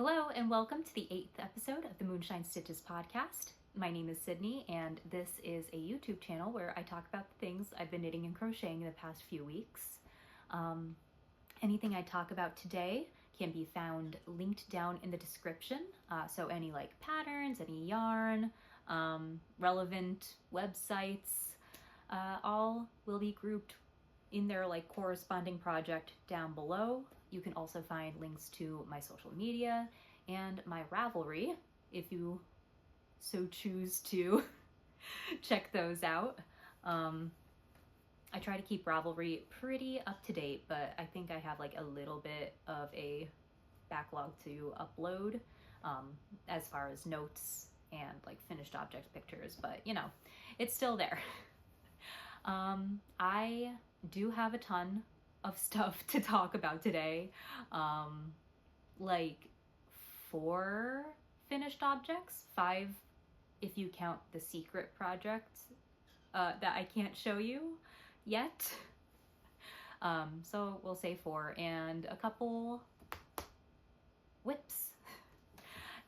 Hello and welcome to the 8th episode of the Moonshine Stitches podcast. My name is Sydney and this is a YouTube channel where I talk about the things I've been knitting and crocheting in the past few weeks. Anything I talk about today can be found linked down in the description. So any like patterns, any yarn, relevant websites, all will be grouped in their like corresponding project down below. You can also find links to my social media and my Ravelry if you so choose to check those out. I try to keep Ravelry pretty up to date, but I think I have like a little bit of a backlog to upload as far as notes and like finished object pictures, but you know, it's still there. I do have a ton of stuff to talk about today. Like 4 finished objects, 5 if you count the secret project that I can't show you yet. So we'll say 4, and a couple whips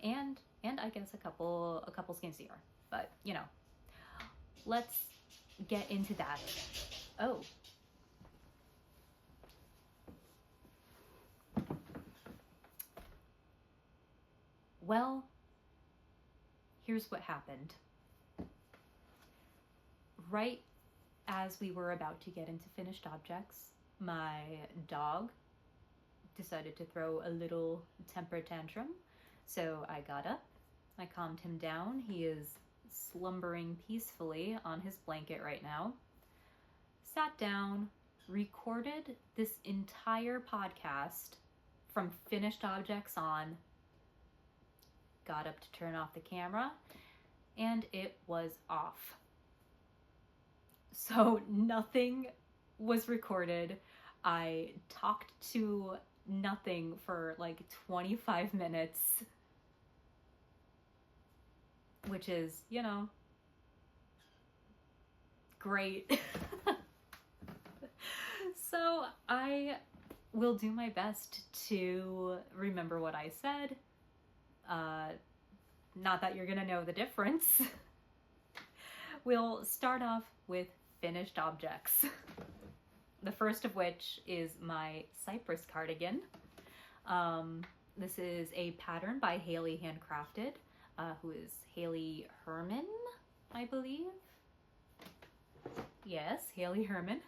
and I guess a couple skeins of yarn, but you know, let's get into that. Oh, well, here's what happened. Right as we were about to get into finished objects, my dog decided to throw a little temper tantrum. So I got up, I calmed him down. He is slumbering peacefully on his blanket right now. Sat down, recorded this entire podcast from finished objects on, got up to turn off the camera, and it was off. So nothing was recorded. I talked to nothing for like 25 minutes, which is, you know, great. So I will do my best to remember what I said. Not that you're gonna know the difference. We'll start off with finished objects. The first of which is my Cypress Cardigan. This is a pattern by Haley Handcrafted, who is Haley Herman, I believe. Yes, Haley Herman.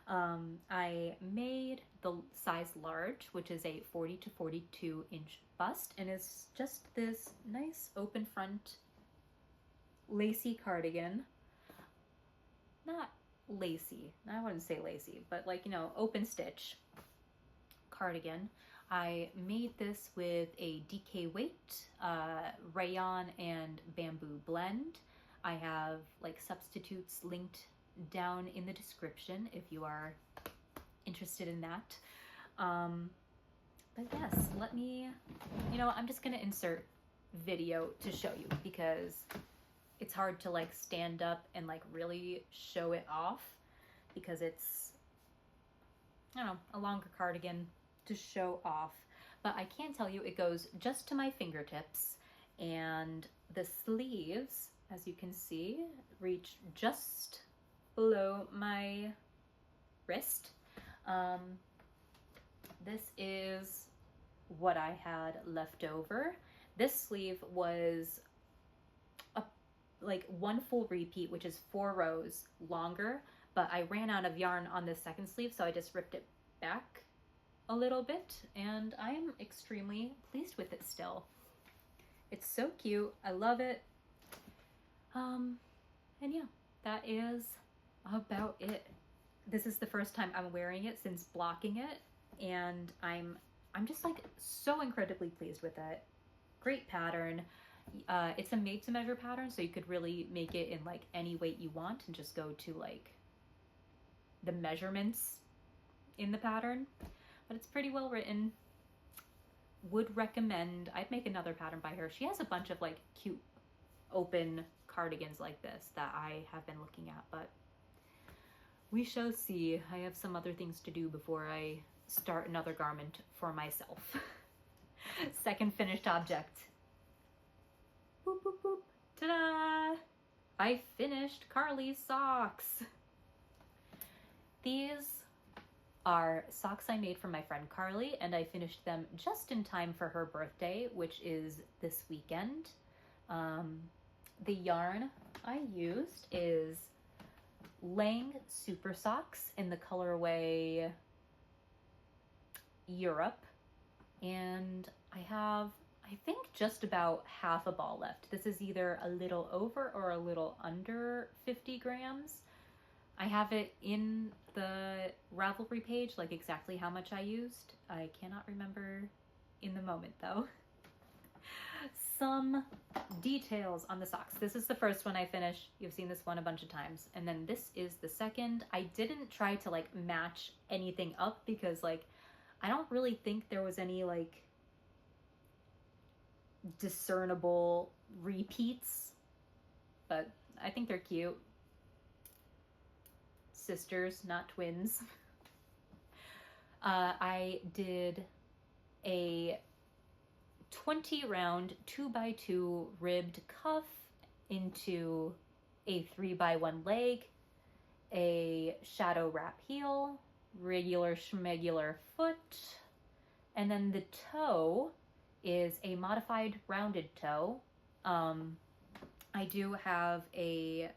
I made the size large, which is a 40 to 42 inch bust, and it's just this nice open front lacy cardigan. Not lacy, I wouldn't say lacy, but like, you know, open stitch cardigan. I made this with a DK weight, rayon and bamboo blend. I have like substitutes linked down in the description if you are interested in that. But yes, let me, you know, I'm just gonna insert video to show you because it's hard to like stand up and like really show it off because it's, I don't know, a longer cardigan to show off. But I can tell you it goes just to my fingertips, and the sleeves, as you can see, reach just below my wrist. This is what I had left over. This sleeve was like 1 full repeat, which is 4 rows longer, but I ran out of yarn on this second sleeve, so I just ripped it back a little bit, and I am extremely pleased with it still. It's so cute. I love it. And yeah, that is about it. This is the first time I'm wearing it since blocking it, and I'm just like so incredibly pleased with it. Great pattern. It's a made to measure pattern, so you could really make it in like any weight you want and just go to like the measurements in the pattern. But it's pretty well written. Would recommend. I'd make another pattern by her. She has a bunch of like cute open cardigans like this that I have been looking at, but we shall see. I have some other things to do before I start another garment for myself. Second finished object. Boop, boop, boop. Ta-da! I finished Carlie's socks. These are socks I made for my friend Carlie, and I finished them just in time for her birthday, which is this weekend. The yarn I used is Lang Super Socks in the colorway Europe, and I have, I think, just about half a ball left. This is either a little over or a little under 50 grams. I have it in the Ravelry page, like exactly how much I used. I cannot remember in the moment though. Some details on the socks. This is the first one I finished. You've seen this one a bunch of times. And then this is the second. I didn't try to like match anything up because like I don't really think there was any like discernible repeats, but I think they're cute. Sisters, not twins. I did a 20 round 2x2 ribbed cuff into a 3x1 leg, a shadow wrap heel, regular schmegular foot, and then the toe is a modified rounded toe. I do have a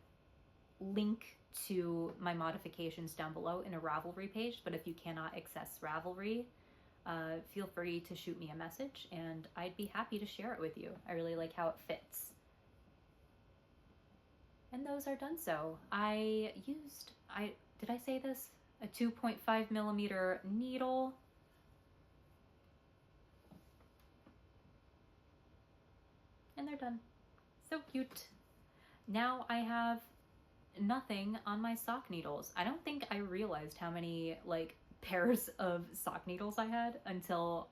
link to my modifications down below in a Ravelry page, but if you cannot access Ravelry, feel free to shoot me a message and I'd be happy to share it with you. I really like how it fits. And those are done so. I used, did I say this? A 2.5 millimeter needle. And they're done. So cute. Now I have nothing on my sock needles. I don't think I realized how many like pairs of sock needles I had until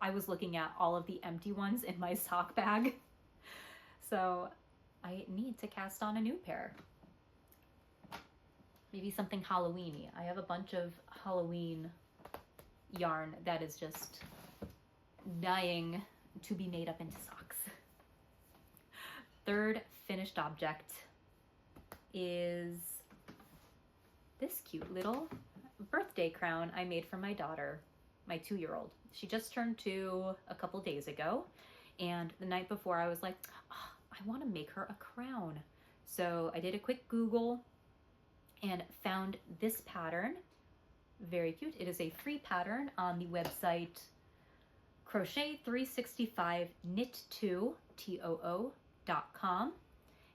I was looking at all of the empty ones in my sock bag. So I need to cast on a new pair. Maybe something Halloween-y. I have a bunch of Halloween yarn that is just dying to be made up into socks. Third finished object is this cute little birthday crown I made for my daughter, my 2-year-old. She just turned 2 a couple days ago, and the night before I was like, oh, I want to make her a crown. So I did a quick Google and found this pattern. Very cute. It is a free pattern on the website crochet365knit2.com.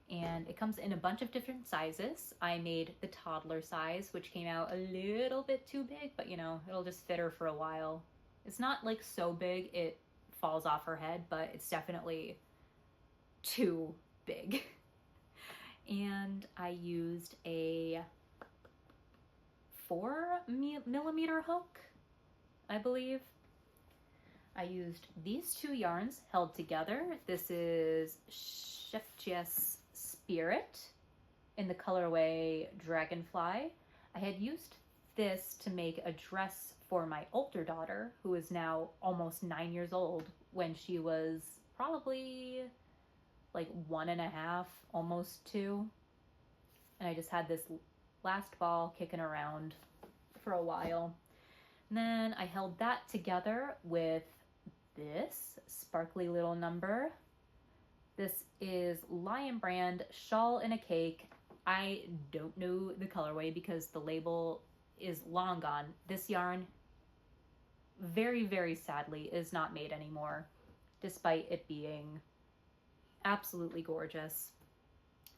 And it comes in a bunch of different sizes. I made the toddler size, which came out a little bit too big, but you know, it'll just fit her for a while. It's not like so big it falls off her head, but it's definitely too big. And I used a 4mm hook, I believe. I used these 2 yarns held together. This is Chef Jess Spirit in the colorway Dragonfly. I had used this to make a dress for my older daughter, who is now almost 9 years old, when she was probably like 1.5, almost 2. And I just had this last ball kicking around for a while. And then I held that together with this sparkly little number. This is Lion Brand Shawl in a Cake. I don't know the colorway because the label is long gone. This yarn, very, very sadly, is not made anymore, despite it being absolutely gorgeous.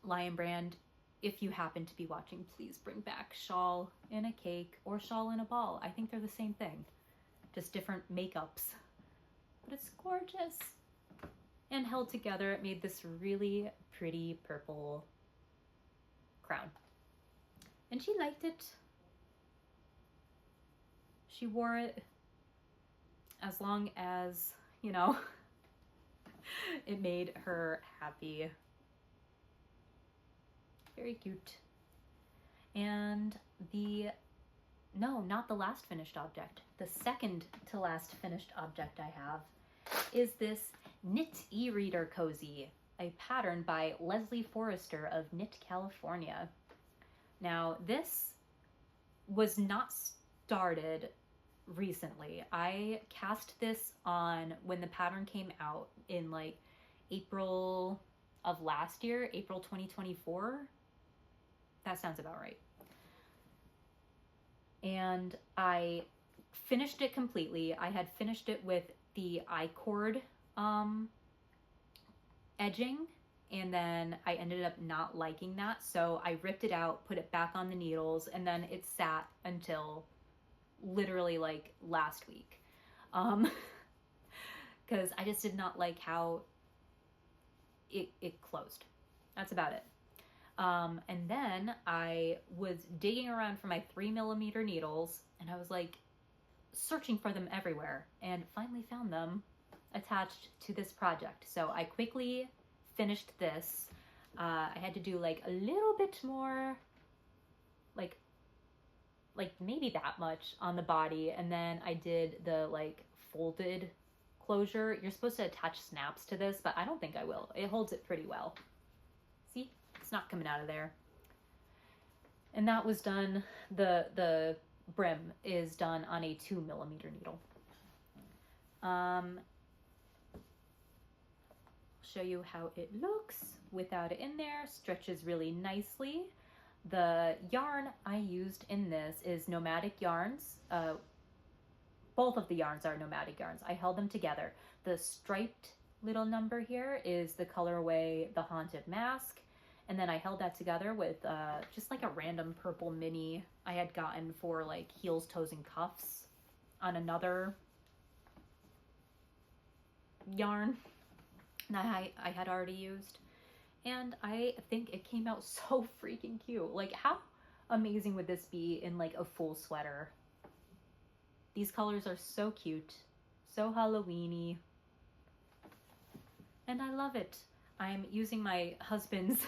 Lion Brand, if you happen to be watching, please bring back Shawl in a Cake or Shawl in a Ball. I think they're the same thing, just different makeups. But it's gorgeous. And held together, it made this really pretty purple crown. And she liked it. She wore it as long as, you know, it made her happy. Very cute. And the no, not the last finished object. The second to last finished object I have is this Knit e-reader cozy, a pattern by Leslie Forrester of Knit, California. Now, this was not started recently. I cast this on when the pattern came out in like April of last year, April 2024. That sounds about right. And I finished it completely. I had finished it with the I-cord edging, and then I ended up not liking that, so I ripped it out, put it back on the needles, and then it sat until literally like last week, because I just did not like how it closed. That's about it. And then I was digging around for my 3mm needles, and I was like searching for them everywhere, and finally found them attached to this project. So I quickly finished this. I had to do like a little bit more, like maybe that much on the body, and then I did the like folded closure. You're supposed to attach snaps to this, but I don't think I will. It holds it pretty well. See, it's not coming out of there. And that was done, the brim is done on a 2mm needle. Show you how it looks without it in there. Stretches really nicely. The yarn I used in this is Nomadic yarns. Both of the yarns are Nomadic yarns. I held them together. The striped little number here is the colorway The Haunted Mask. And then I held that together with just like a random purple mini I had gotten for like heels, toes, and cuffs on another yarn that I had already used. And I think it came out so freaking cute. Like, how amazing would this be in like a full sweater? These colors are so cute, so Halloween-y, and I love it. I'm using my husband's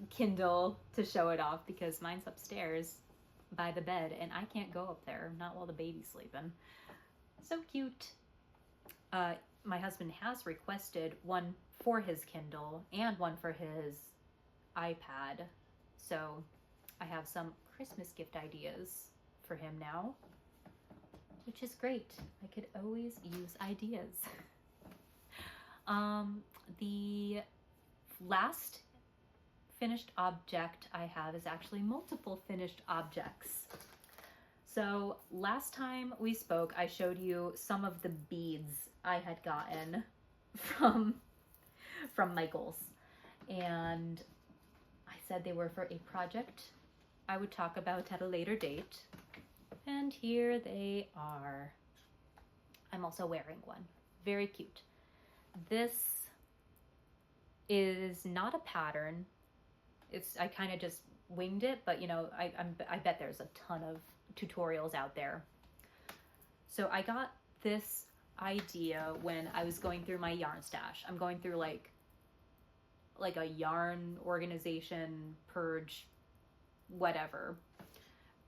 Kindle to show it off because mine's upstairs by the bed and I can't go up there, not while the baby's sleeping. So cute. My husband has requested one for his Kindle and one for his iPad, so I have some Christmas gift ideas for him now, which is great. I could always use ideas. The last finished object I have is actually multiple finished objects. So last time we spoke, I showed you some of the beads I had gotten from Michaels, and I said they were for a project I would talk about at a later date, and here they are. I'm also wearing one. Very cute. This is not a pattern. I kind of just winged it, but you know, I bet there's a ton of tutorials out there. So I got this idea when I was going through my yarn stash. I'm going through like a yarn organization purge, whatever,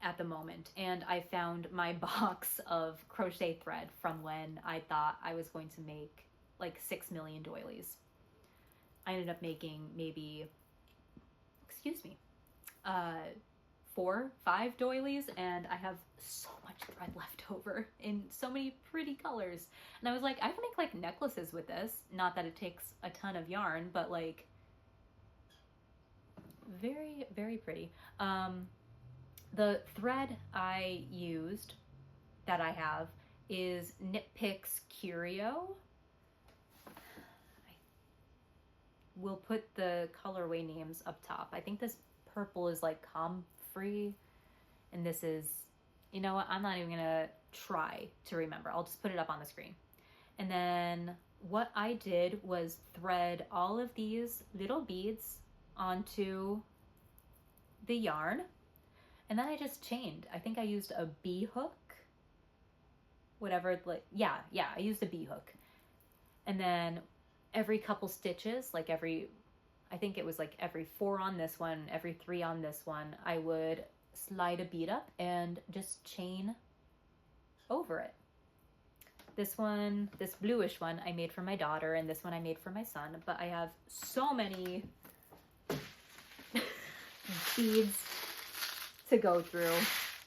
at the moment, and I found my box of crochet thread from when I thought I was going to make like 6 million doilies. I ended up making maybe, 4, 5 doilies, and I have so much thread left over in so many pretty colors. And I was like, I can make like necklaces with this. Not that it takes a ton of yarn, but like very, very pretty. The thread I used that I have is Knit Picks Curio. We'll put the colorway names up top. I think this purple is like comfrey, and this is, you know what, I'm not even gonna try to remember. I'll just put it up on the screen. And then what I did was thread all of these little beads onto the yarn, and then I just chained. I think I used a bee hook, whatever, like, yeah, I used a bee hook. And then every couple stitches, like I think it was like every 4 on this one, every 3 on this one, I would slide a bead up and just chain over it. This one, this bluish one, I made for my daughter, and this one I made for my son, but I have so many beads to go through.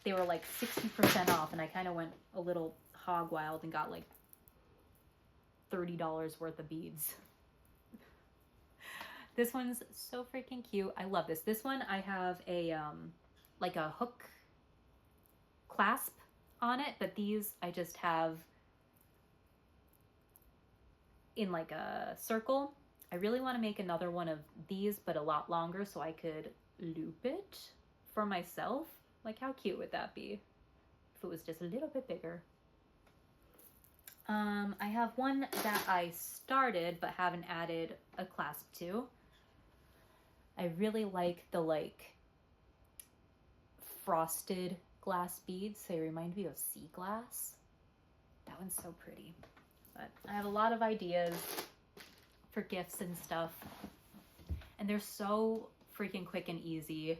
They were like 60% off, and I kind of went a little hog wild and got like $30 worth of beads. This one's so freaking cute. I love this. This one I have a like a hook clasp on it, but these I just have in like a circle. I really want to make another one of these, but a lot longer, so I could loop it for myself. Like, how cute would that be if it was just a little bit bigger? I have one that I started but haven't added a clasp to. I really like the like frosted glass beads. They remind me of sea glass. That one's so pretty. But I have a lot of ideas for gifts and stuff. And they're so freaking quick and easy.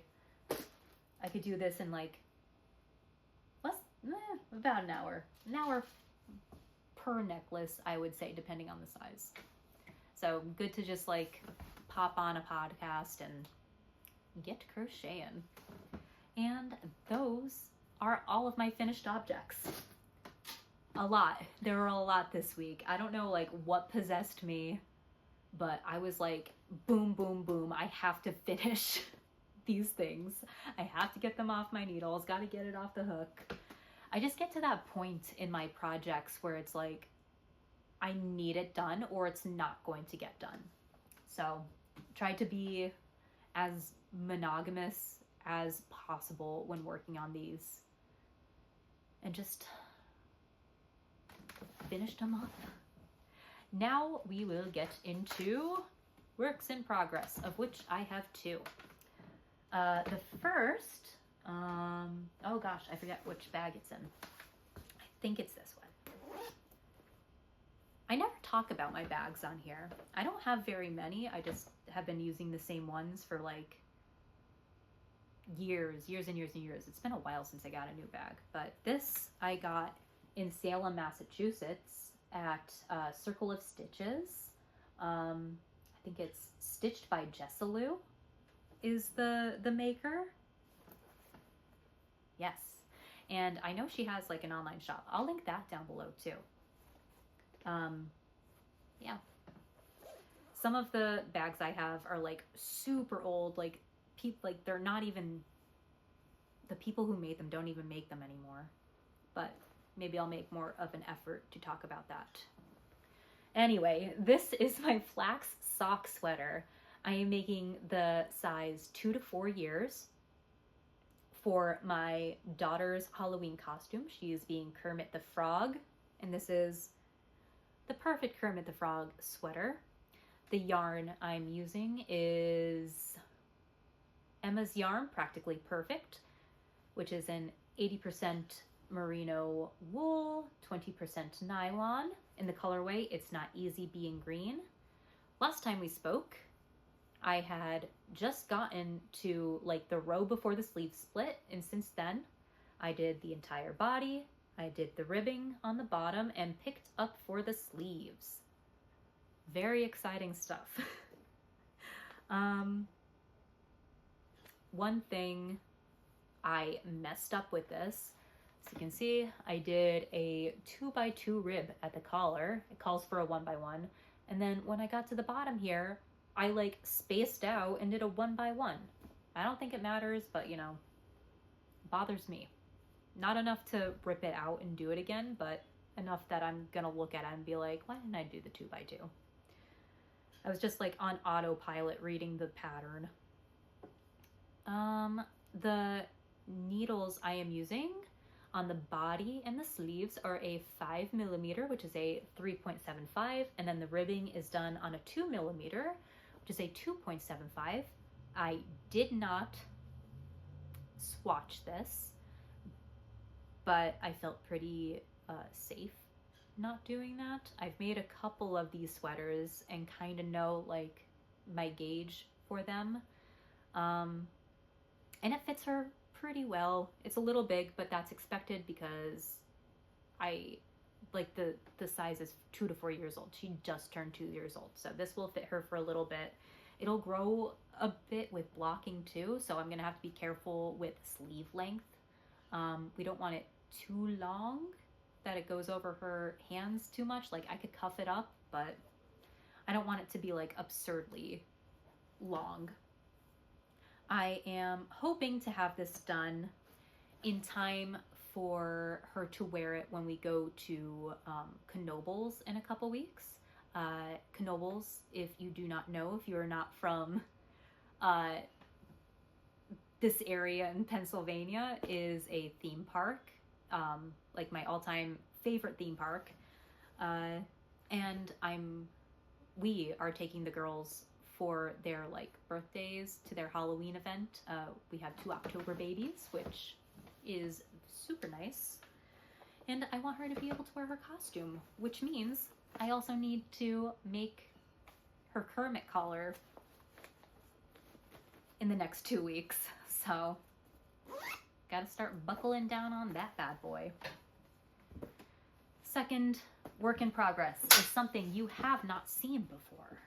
I could do this in like about an hour. An hour per necklace, I would say, depending on the size. So good to just like pop on a podcast and get crocheting. And those are all of my finished objects. A lot. There were a lot this week. I don't know like what possessed me, but I was like, boom, boom, boom. I have to finish these things. I have to get them off my needles. Got to get it off the hook. I just get to that point in my projects where it's like, I need it done or it's not going to get done. So try to be as monogamous as possible when working on these and just finished them up. Now we will get into works in progress, of which I have two. The first, oh gosh, I forget which bag it's in. I think it's this one. I never talk about my bags on here. I don't have very many. I just have been using the same ones for like years and years and years. It's been a while since I got a new bag, but this I got in Salem, Massachusetts at Circle of Stitches. I think it's Stitched by Jessalou is the maker. Yes. And I know she has like an online shop. I'll link that down below too. Yeah. Some of the bags I have are like super old, like they're not even, the people who made them don't even make them anymore. But maybe I'll make more of an effort to talk about that. Anyway, this is my flax sock sweater. I am making the size 2 to 4 years for my daughter's Halloween costume. She is being Kermit the Frog, and this is the perfect Kermit the Frog sweater. The yarn I'm using is Emma's Yarn Practically Perfect, which is an 80% merino wool, 20% nylon. In the colorway, It's Not Easy Being Green. Last time we spoke, I had just gotten to like the row before the sleeve split, and since then I did the entire body, I did the ribbing on the bottom, and picked up for the sleeves. Very exciting stuff. One thing I messed up with this, as you can see, I did a 2x2 rib at the collar. It calls for a 1x1. And then when I got to the bottom here, I like spaced out and did a 1x1. I don't think it matters, but you know, it bothers me. Not enough to rip it out and do it again, but enough that I'm gonna look at it and be like, why didn't I do the 2x2? I was just like on autopilot reading the pattern. The needles I am using on the body and the sleeves are a 5mm, which is a 3.75, and then the ribbing is done on a 2mm, which is a 2.75. I did not swatch this, but I felt pretty safe not doing that. I've made a couple of these sweaters and kind of know like my gauge for them. And it fits her pretty well. It's a little big, but that's expected because like the size is 2 to 4 years old. She just turned 2 years old, so this will fit her for a little bit. It'll grow a bit with blocking too, so I'm gonna have to be careful with sleeve length. We don't want it too long that it goes over her hands too much. Like I could cuff it up, but I don't want it to be like absurdly long. I am hoping to have this done in time for her to wear it when we go to Knoebels in a couple weeks. Knoebels, if you do not know, if you are not from this area in Pennsylvania, is a theme park, like my all-time favorite theme park. And we are taking the girls for their like birthdays to their Halloween event. We have 2 October babies, which is super nice. And I want her to be able to wear her costume, which means I also need to make her Kermit collar in the next 2 weeks. So gotta start buckling down on that bad boy. Second work in progress is something you have not seen before.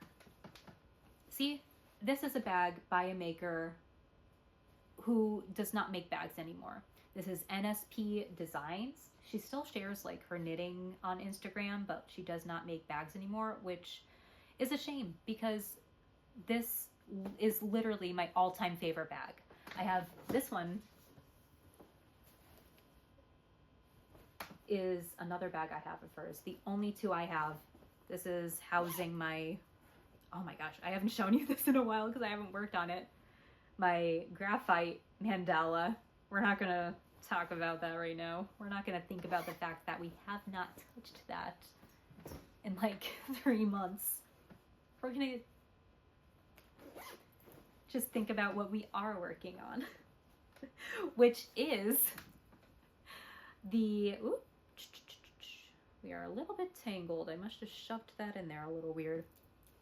See, this is a bag by a maker who does not make bags anymore. This is NSP Designs. She still shares like her knitting on Instagram, but she does not make bags anymore, which is a shame because this is literally my all-time favorite bag. I have this one is another bag I have of hers. The only 2 I have. This is housing my, oh my gosh, I haven't shown you this in a while because I haven't worked on it. My graphite mandala. We're not going to talk about that right now. We're not going to think about the fact that we have not touched that in like 3 months. We're going to just think about what we are working on, which is the, we are a little bit tangled. I must have shoved that in there a little weird.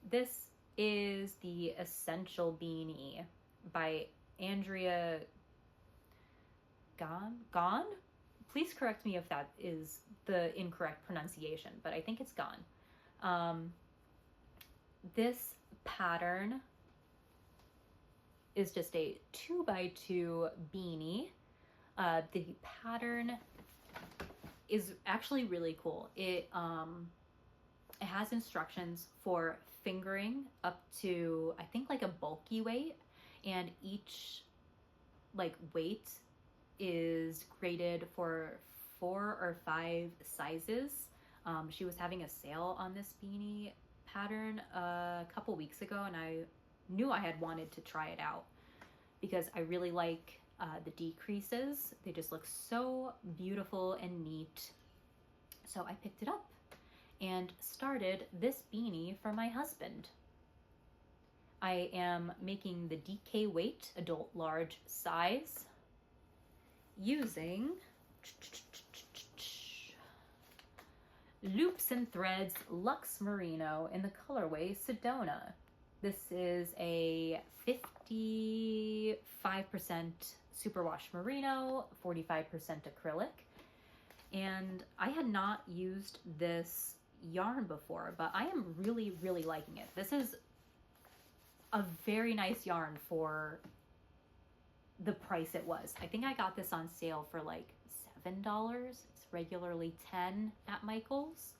This is the Essential Beanie by Andrea Gone? Please correct me if that is the incorrect pronunciation, but I think it's Gone. This pattern is just a 2x2 beanie. The pattern is actually really cool. It has instructions for fingering up to, I think, like a bulky weight, and each like weight is graded for 4 or 5 sizes. She was having a sale on this beanie pattern a couple weeks ago, and I knew I had wanted to try it out because I really like the decreases. They just look so beautiful and neat. So I picked it up and started this beanie for my husband. I am making the DK weight, adult large size, using Loops and Threads Luxe Merino in the colorway Sedona. This is a 55% superwash merino, 45% acrylic. And I had not used this yarn before, but I am really, really liking it. This is a very nice yarn for the price it was. I think I got this on sale for like $7. It's regularly $10 at Michael's.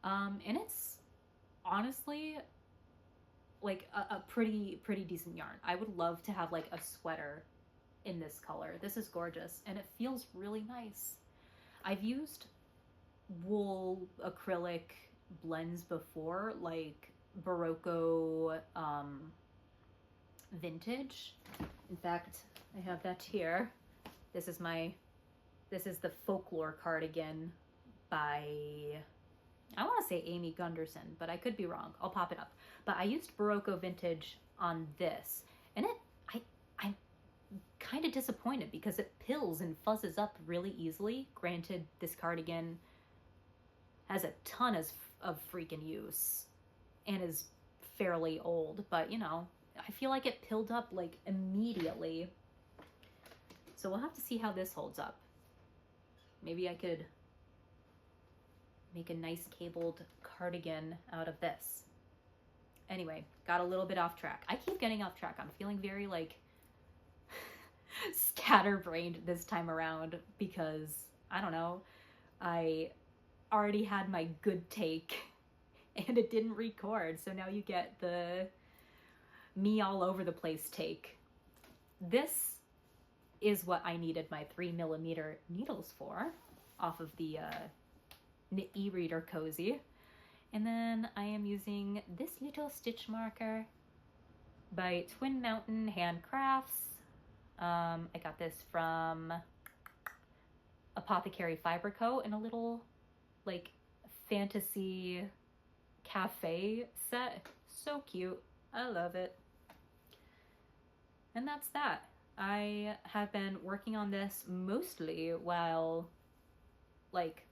And it's honestly like a pretty decent yarn. I would love to have like a sweater in this color. This is gorgeous and it feels really nice. I've used wool acrylic blends before, like Barocco vintage. In fact, I have that here. This is the Folklore cardigan by, I want to say Amy Gunderson, but I could be wrong. I'll pop it up. But I used Barocco vintage on this, and I'm kind of disappointed because it pills and fuzzes up really easily. Granted, this cardigan has a ton of freaking use and is fairly old, but you know, I feel like it pilled up like immediately. So we'll have to see how this holds up. Maybe I could make a nice cabled cardigan out of this. Anyway, got a little bit off track. I keep getting off track. I'm feeling very like scatterbrained this time around because, I don't know, I already had my good take and it didn't record. So now you get the me all over the place take. This is what I needed my 3mm needles for off of the Knit e-reader cozy. And then I am using this little stitch marker by Twin Mountain Handcrafts. I got this from Apothecary Fiber Co. in a little like fantasy cafe set. So cute. I love it. And that's that. I have been working on this mostly while like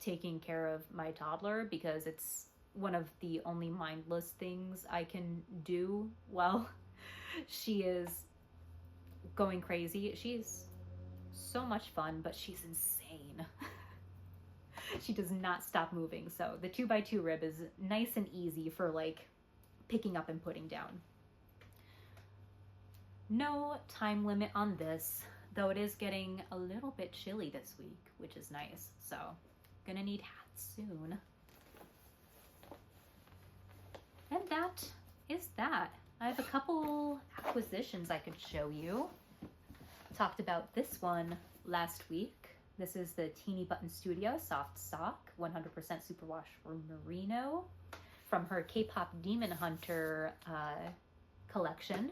taking care of my toddler because it's one of the only mindless things I can do while she is going crazy. She's so much fun, but she's insane. She does not stop moving. So the 2x2 rib is nice and easy for like picking up and putting down. No time limit on this, though it is getting a little bit chilly this week, which is nice. So gonna need hats soon. And that is that. I have a couple acquisitions I could show you. Talked about this one last week. This is the Teeny Button Studio Soft Sock, 100% Superwash for Merino from her K-Pop Demon Hunter collection.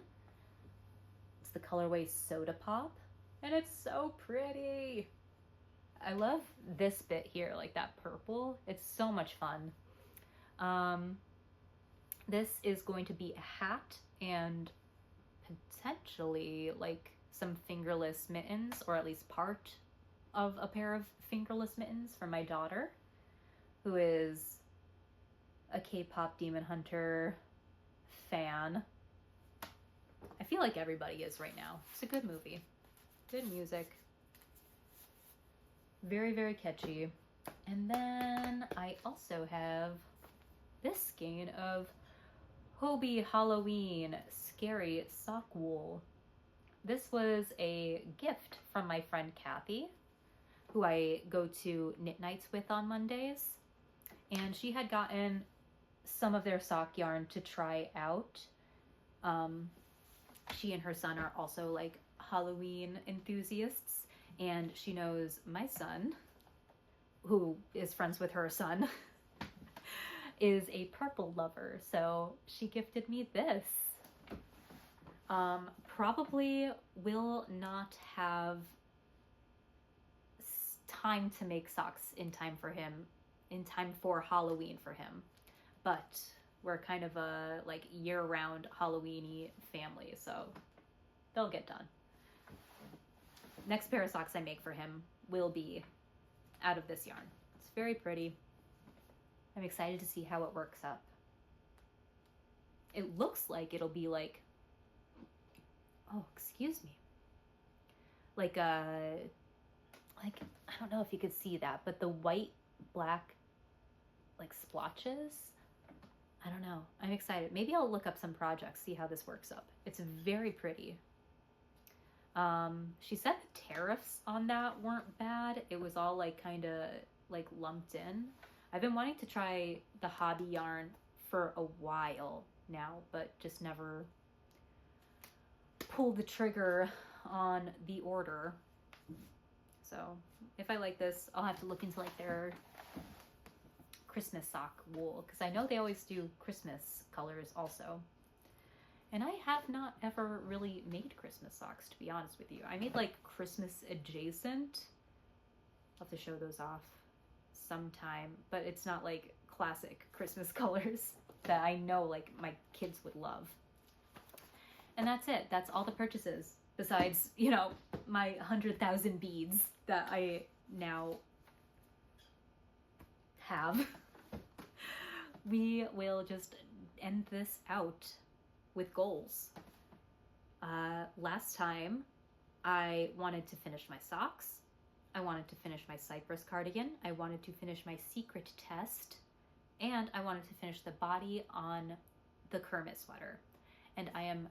It's the colorway Soda Pop, and it's so pretty. I love this bit here, like that purple. It's so much fun. This is going to be a hat and potentially like some fingerless mittens, or at least part of a pair of fingerless mittens for my daughter, who is a K-pop Demon Hunter fan. I feel like everybody is right now. It's a good movie. Good music. Very, very catchy. And then I also have this skein of Hobie Halloween Scary Sock Wool. This was a gift from my friend Kathy, who I go to knit nights with on Mondays. And she had gotten some of their sock yarn to try out. She and her son are also like Halloween enthusiasts, and she knows my son, who is friends with her son, is a purple lover, so she gifted me this. Probably will not have time to make socks in time for him, in time for Halloween for him, but we're kind of a like year-round Halloween-y family, so they'll get done. Next pair of socks I make for him will be out of this yarn. It's very pretty. I'm excited to see how it works up. It looks like it'll be like, oh, excuse me. Like I don't know if you could see that, but the white, black, like splotches, I don't know. I'm excited. Maybe I'll look up some projects, see how this works up. It's very pretty. She said the tariffs on that weren't bad. It was all like kind of like lumped in. I've been wanting to try the hobby yarn for a while now, but just never pulled the trigger on the order. So if I like this, I'll have to look into like their Christmas sock wool, because I know they always do Christmas colors also. And I have not ever really made Christmas socks, to be honest with you. I made like Christmas adjacent. I'll have to show those off sometime, but it's not like classic Christmas colors that I know like my kids would love. And that's it. That's all the purchases, besides, you know, my 100,000 beads that I now have. We will just end this out with goals. Last time I wanted to finish my socks. I wanted to finish my Cypress cardigan. I wanted to finish my secret test. And I wanted to finish the body on the Kermit sweater. And I am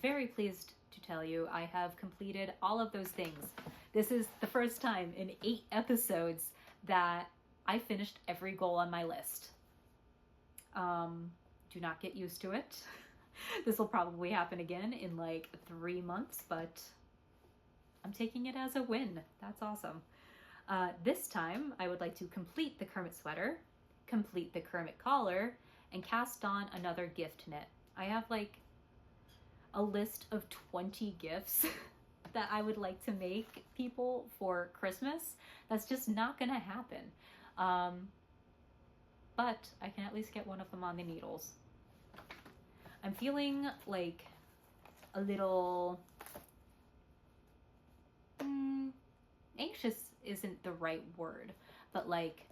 very pleased to tell you I have completed all of those things. This is the first time in 8 episodes that I finished every goal on my list. Do not get used to it. This will probably happen again in like 3 months, but I'm taking it as a win. That's awesome. This time I would like to complete the Kermit sweater, complete the Kermit collar, and cast on another gift knit. I have like a list of 20 gifts that I would like to make people for Christmas. That's just not gonna happen. But I can at least get one of them on the needles. I'm feeling like a little anxious isn't the right word, but like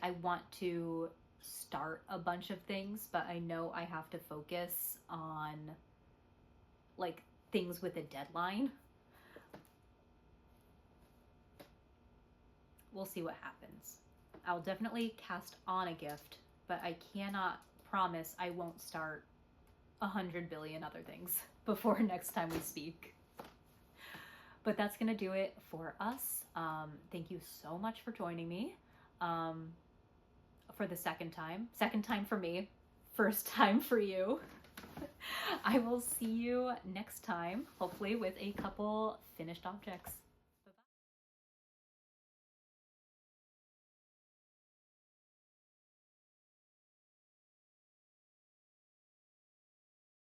I want to start a bunch of things, but I know I have to focus on like things with a deadline. We'll see what happens. I'll definitely cast on a gift, but I cannot promise I won't start 100 billion other things before next time we speak. But that's gonna do it for us. Thank you so much for joining me for the second time. Second time for me, first time for you. I will see you next time, hopefully with a couple finished objects.